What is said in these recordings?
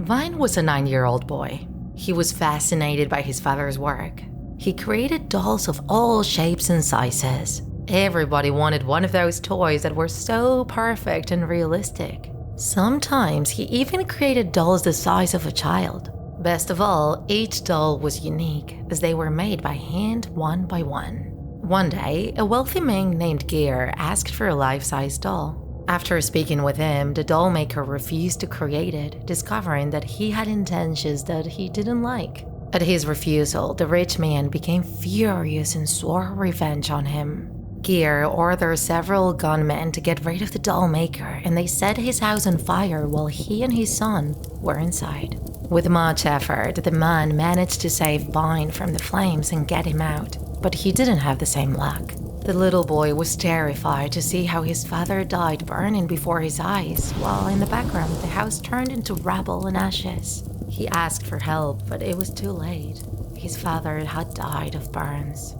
Vine was a 9-year-old boy. He was fascinated by his father's work. He created dolls of all shapes and sizes. Everybody wanted one of those toys that were so perfect and realistic. Sometimes he even created dolls the size of a child. Best of all, each doll was unique, as they were made by hand one by one. One day, a wealthy man named Gear asked for a life-size doll. After speaking with him, the doll maker refused to create it, discovering that he had intentions that he didn't like. At his refusal, the rich man became furious and swore revenge on him. Gear ordered several gunmen to get rid of the doll maker, and they set his house on fire while he and his son were inside. With much effort, the man managed to save Vine from the flames and get him out, but he didn't have the same luck. The little boy was terrified to see how his father died burning before his eyes, while in the background the house turned into rubble and ashes. He asked for help, but it was too late. His father had died of burns.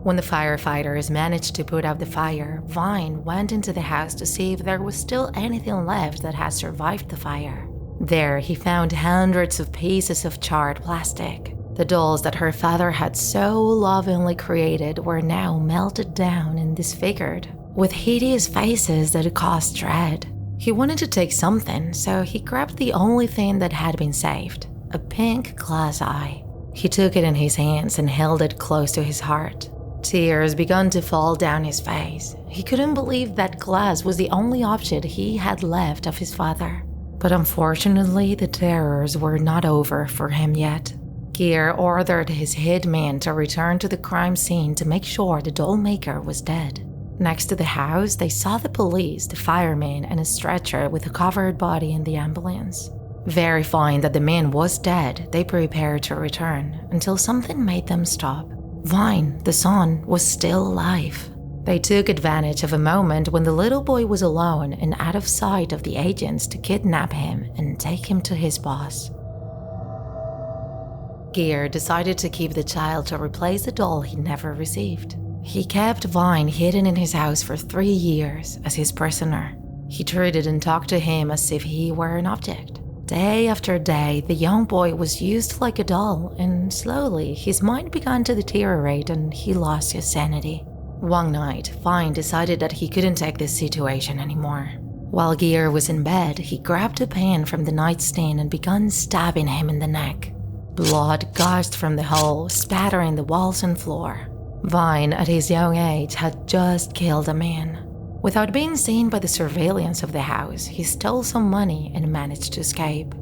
When the firefighters managed to put out the fire, Vine went into the house to see if there was still anything left that had survived the fire. There, he found hundreds of pieces of charred plastic. The dolls that her father had so lovingly created were now melted down and disfigured, with hideous faces that caused dread. He wanted to take something, so he grabbed the only thing that had been saved, a pink glass eye. He took it in his hands and held it close to his heart. Tears began to fall down his face. He couldn't believe that glass was the only object he had left of his father. But unfortunately, the terrors were not over for him yet. Gear ordered his hitman to return to the crime scene to make sure the doll maker was dead. Next to the house, they saw the police, the fireman, and a stretcher with a covered body in the ambulance. Verifying that the man was dead, they prepared to return until something made them stop. Vine, the son, was still alive. They took advantage of a moment when the little boy was alone and out of sight of the agents to kidnap him and take him to his boss. Gear decided to keep the child to replace the doll he never received. He kept Vine hidden in his house for 3 years as his prisoner. He treated and talked to him as if he were an object. Day after day, the young boy was used like a doll, and slowly his mind began to deteriorate and he lost his sanity. One night, Vine decided that he couldn't take this situation anymore. While Gear was in bed, he grabbed a pen from the nightstand and began stabbing him in the neck. Blood gushed from the hole, spattering the walls and floor. Vine, at his young age, had just killed a man. Without being seen by the surveillance of the house, he stole some money and managed to escape.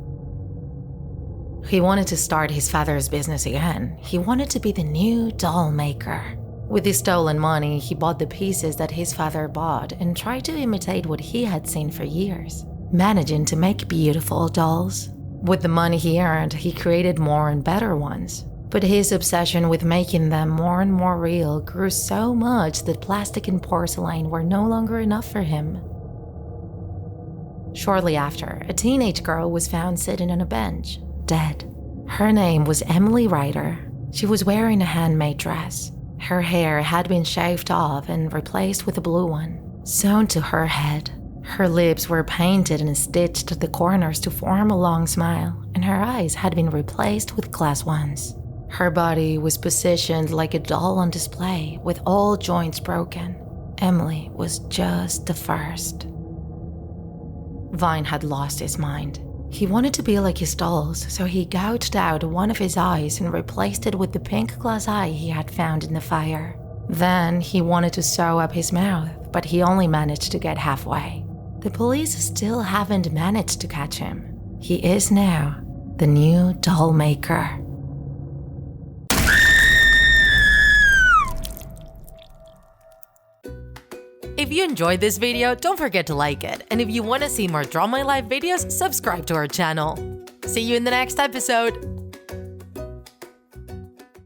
He wanted to start his father's business again. He wanted to be the new doll maker. With the stolen money, he bought the pieces that his father bought and tried to imitate what he had seen for years, managing to make beautiful dolls. With the money he earned, he created more and better ones. But his obsession with making them more and more real grew so much that plastic and porcelain were no longer enough for him. Shortly after, a teenage girl was found sitting on a bench, dead. Her name was Emily Ryder. She was wearing a handmade dress. Her hair had been shaved off and replaced with a blue one, sewn to her head. Her lips were painted and stitched at the corners to form a long smile, and her eyes had been replaced with glass ones. Her body was positioned like a doll on display, with all joints broken. Emily was just the first. Vine had lost his mind. He wanted to be like his dolls, so he gouged out one of his eyes and replaced it with the pink glass eye he had found in the fire. Then he wanted to sew up his mouth, but he only managed to get halfway. The police still haven't managed to catch him. He is now the new doll maker. If you enjoyed this video, don't forget to like it. And if you want to see more Draw My Life videos, subscribe to our channel. See you in the next episode.